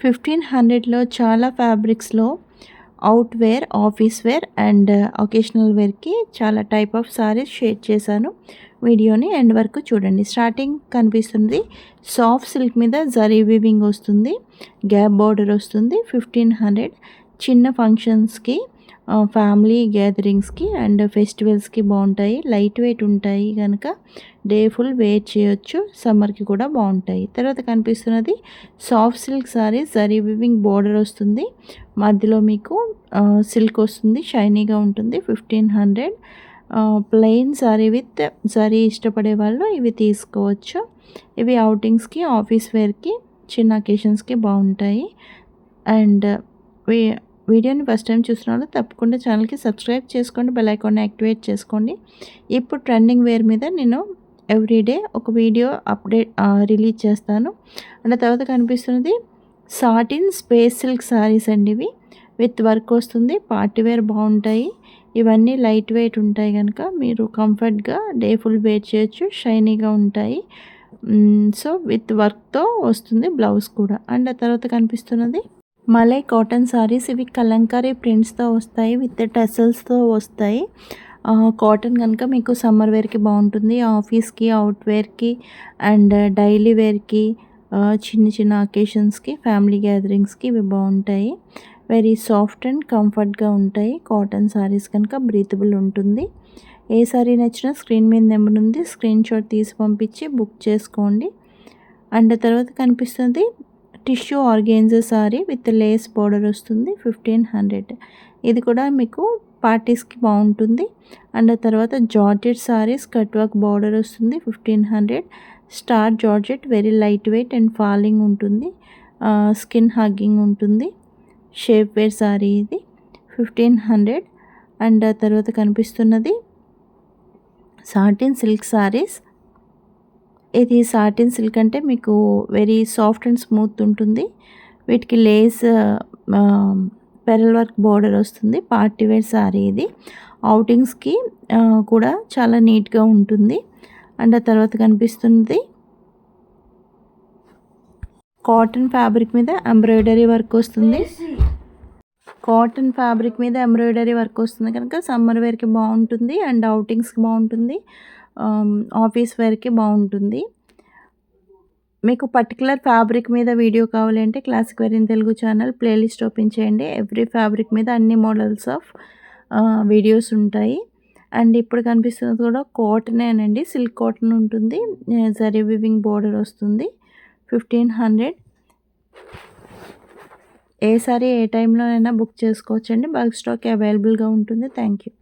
1500లో చాలా ఫ్యాబ్రిక్స్లో out wear, office wear and occasional వేర్కి చాలా టైప్ ఆఫ్ సారీస్ షేర్ చేశాను. వీడియోని ఎండ్ వరకు చూడండి. స్టార్టింగ్ కనిపిస్తుంది సాఫ్ట్ సిల్క్ మీద జరీ వీవింగ్ వస్తుంది, గ్యాప్ బార్డర్ వస్తుంది. 1500 చిన్న ఫంక్షన్స్కి, ఫ్యామిలీ గ్యాదరింగ్స్కి అండ్ ఫెస్టివల్స్కి బాగుంటాయి. లైట్ వెయిట్ ఉంటాయి కనుక డే ఫుల్ వేర్ చేయొచ్చు. సమ్మర్కి కూడా బాగుంటాయి. తర్వాత కనిపిస్తున్నది soft silk saris, zari weaving border వస్తుంది, మధ్యలో మీకు సిల్క్ వస్తుంది, షైనీగా ఉంటుంది. 1500 ప్లెయిన్ సారీ విత్ జరీ ఇష్టపడే వాళ్ళు ఇవి తీసుకోవచ్చు. ఇవి అవుటింగ్స్కి, ఆఫీస్ వేర్కి, చిన్న అకేషన్స్కి బాగుంటాయి. అండ్ వీడియోని ఫస్ట్ టైం చూసిన వాళ్ళు తప్పకుండా ఛానల్కి సబ్స్క్రైబ్ చేసుకోండి, బెల్ ఐకాన్ని యాక్టివేట్ చేసుకోండి. ఇప్పుడు ట్రెండింగ్ వేర్ మీద నేను ఎవ్రీడే ఒక వీడియో రిలీజ్ చేస్తాను. అండ్ తర్వాత కనిపిస్తున్నది సాటిన్ స్పేస్ సిల్క్ సారీస్ అండి. ఇవి విత్ వర్క్ వస్తుంది, పార్టీ వేర్ బాగుంటాయి. ఇవన్నీ లైట్ వెయిట్ ఉంటాయి కనుక మీరు కంఫర్ట్గా డే ఫుల్ వేర్ చేయొచ్చు, షైనీగా ఉంటాయి. సో విత్ వర్క్తో వస్తుంది బ్లౌజ్ కూడా. అండ్ ఆ తర్వాత కనిపిస్తున్నది మలై కాటన్ సారీస్. ఇవి కలంకారీ ప్రింట్స్తో వస్తాయి, విత్ టెసల్స్తో వస్తాయి. కాటన్ కనుక మీకు సమ్మర్ వేర్కి బాగుంటుంది, ఆఫీస్కి, అవుట్ వేర్కి అండ్ డైలీ వేర్కి, చిన్న చిన్న అకేషన్స్కి, ఫ్యామిలీ గ్యాదరింగ్స్కి ఇవి బాగుంటాయి. వెరీ సాఫ్ట్ అండ్ కంఫర్ట్గా ఉంటాయి. కాటన్ సారీస్ కనుక బ్రీతబుల్ ఉంటుంది. ఏ సారీ నచ్చినా స్క్రీన్ మీద నెంబర్ ఉంది, స్క్రీన్ షాట్ తీసి పంపించి బుక్ చేసుకోండి. అండ్ తర్వాత కనిపిస్తుంది tissue organza sorry with lace border వస్తుంది. 1500 ఇది కూడా మీకు పార్టీస్కి బాగుంటుంది. అండ్ తర్వాత georgette saris, cut work border వస్తుంది. 1500 star georgette, very light weight and falling ఉంటుంది, స్కిన్ హగ్గింగ్ ఉంటుంది. షేప్ వేర్ సారీ ఇది 1500. అండ్ తర్వాత కనిపిస్తున్నది సాటిన్ సిల్క్ సారీస్. ఇది సాటిన్ సిల్క్ అంటే మీకు వెరీ సాఫ్ట్ అండ్ స్మూత్ ఉంటుంది. వీటికి లేస్ పెరల్ వర్క్ బార్డర్ వస్తుంది. పార్టీ వేర్ సారీ ఇది. అవుటింగ్స్కి కూడా చాలా నీట్గా ఉంటుంది. అండ్ ఆ తర్వాత కనిపిస్తుంది కాటన్ ఫ్యాబ్రిక్ మీద ఎంబ్రాయిడరీ వర్క్ వస్తుంది. కాటన్ ఫ్యాబ్రిక్ మీద ఎంబ్రాయిడరీ వర్క్ వస్తుంది కనుక సమ్మర్ వేర్కి బాగుంటుంది అండ్ అవుటింగ్స్కి బాగుంటుంది, ఆఫీస్ వేర్కి బాగుంటుంది. మీకు పర్టికులర్ ఫ్యాబ్రిక్ మీద వీడియో కావాలంటే classic wear in Telugu channel playlist open చేయండి. ఎవ్రీ ఫ్యాబ్రిక్ మీద అన్ని మోడల్స్ ఆఫ్ వీడియోస్ ఉంటాయి. అండ్ ఇప్పుడు కనిపిస్తున్నది కూడా కాటనేనండి, సిల్క్ కాటన్ ఉంటుంది, జరీ వివింగ్ బార్డర్ వస్తుంది. 1500. ఏ సారీ ఏ టైంలోనైనా బుక్ చేసుకోవచ్చండి. బల్క్ స్టాక్ అవైలబుల్గా ఉంటుంది. Thank you.